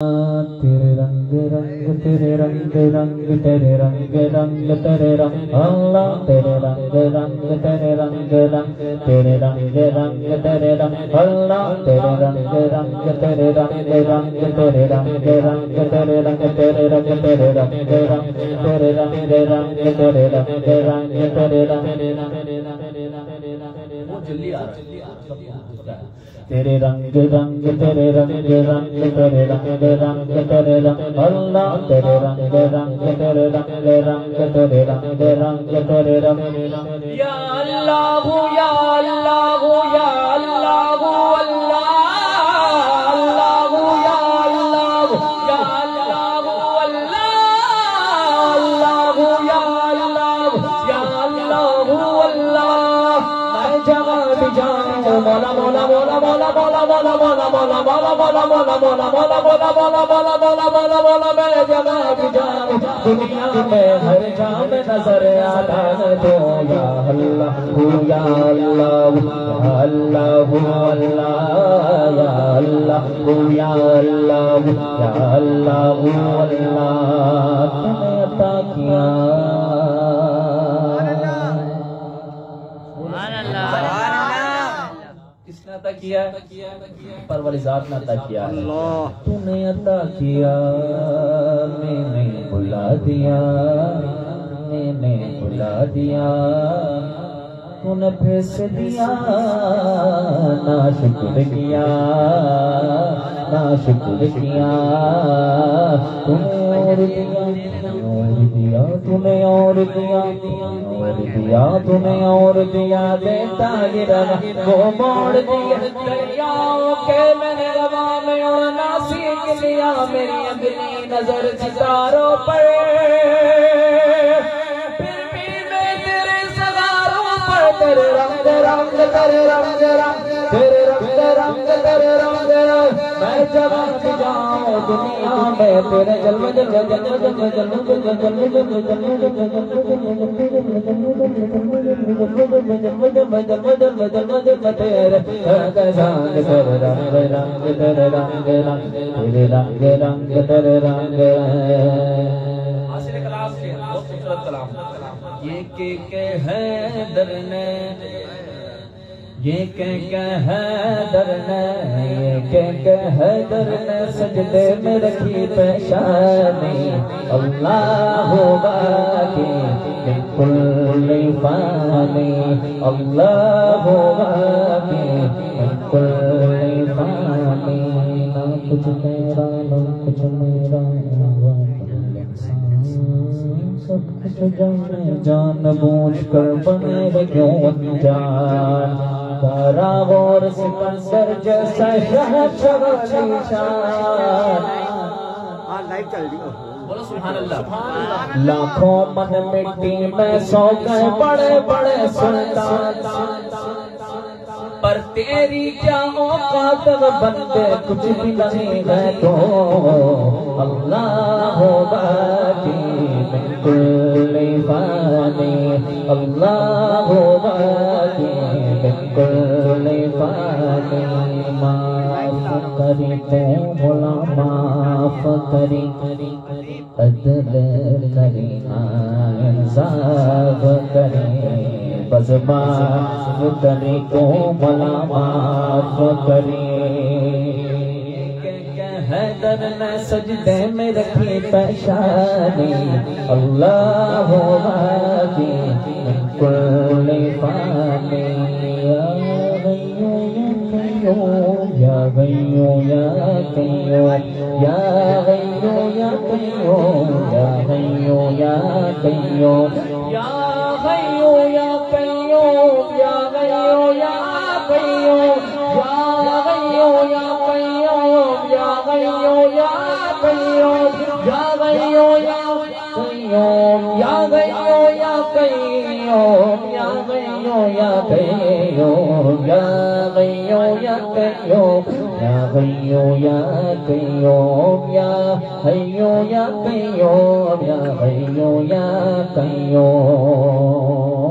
تیرے رنگ رنگ تیرے رنگ رنگ تیرے رنگ رنگ تیرے رنگ اللہ تیرے رنگ رنگ تیرے رنگ رنگ تیرے رنگ رنگ تیرے رنگ اللہ تیرے رنگ رنگ تیرے رنگ رنگ تیرے رنگ رنگ تیرے رنگ تیرے رنگ تیرے رنگ رنگ تیرے رنگ رنگ تیرے رنگ رنگ تیرے رنگ جلدی آ رہا تیرے رنگ رنگ تیرے رنگ رنگ تیرے رنگ رنگ تیرے رنگ اللہ تیرے رنگ رنگ تیرے رنگ رنگ تیرے رنگ رنگ تیرے رنگ یا اللہ یا اللہ یا اللہ اللہ اللہ یا اللہ یا اللہ اللہ یا اللہ یا اللہ اللہ میں جگہ بھی جانوں مولا مولا مولا مولا مولا مولا مولا مولا مولا مولا مولا مولا مولا مولا مولا مولا مولا مولا مولا میں جگہ بھی جانوں دنیا میں ہر جا میں نظر آتا ہے تو یا اللہ یا اللہ یا اللہ یا اللہ یا اللہ یا اللہ تم نے عطا کیا کس نے عطا کیا پروردگار ذات نے عطا کیا تو نے عطا کیا میں نے بلا دیا میں نے بلا دیا تو نے پھیس دیا نا شکر کیا نا شکر کیا تو نے اور دیا تو نے اور دیا تو نے اور دیا دیتا گرا وہ موڑ دیا دریاؤں کے میں نے روا میں اڑنا سیکھ لیا میری اگلی نظر ستاروں پر پھر بھی میں تیرے سگاروں پر تیرے رنگ رنگ تیرے رنگ رنگ تیرے رنگ رنگ تیرے رنگ رنگ میں جگہ بھی جاؤں دنیا میں تیرے جلو جلو جلو جلو جلو جلو جلو جلو تیرے رنگ تیرے رنگ رنگ تیرے رنگ رنگ تیرے رنگ حاصل کلام سے بہت خوبصورت کلام یہ کہ ہے درنے یہ کہ ہے درنے یہ کہ ہے درنے سجدے میں رکھی پیشانی اللہ باقی من کل فانی اللہ باقی من کل فانی نہ کچھ میرا نہ کچھ میرا سب کچھ جان بوجھ کر بنے کیوں جان تارا غور سکندر جیسا شہنشاہ شان لائف چل رہی ہے بولو سبحان اللہ لاکھوں من مٹی میں سو گئے بڑے بڑے سلطان پر تیری کیا اوقات بندے کچھ بھی نہیں ہے تو اللہ باقی من کل فانی اللہ باقی من کل فانی معاف کری تو مولا معاف کری عدل کری انصاف کری بس معاف کری تو مولا معاف کری حیدر نے سجدے میں رکھی پیشانی اللہ باقی من کل فانی یا غیو یا قیوم یا غیو یا قیوم یا غیو یا قیوم یا غیو یا قیوم یا غیو یا قیوم یا غیو یا قیوم یا غیو یا قیوم یا غیو یا قیوم یا غیو یا قیوم یا غیو یا قیوم یا غیو یا قیوم یا غیو یا قیوم یا حیو یا قیوم یا غیو یا قیوم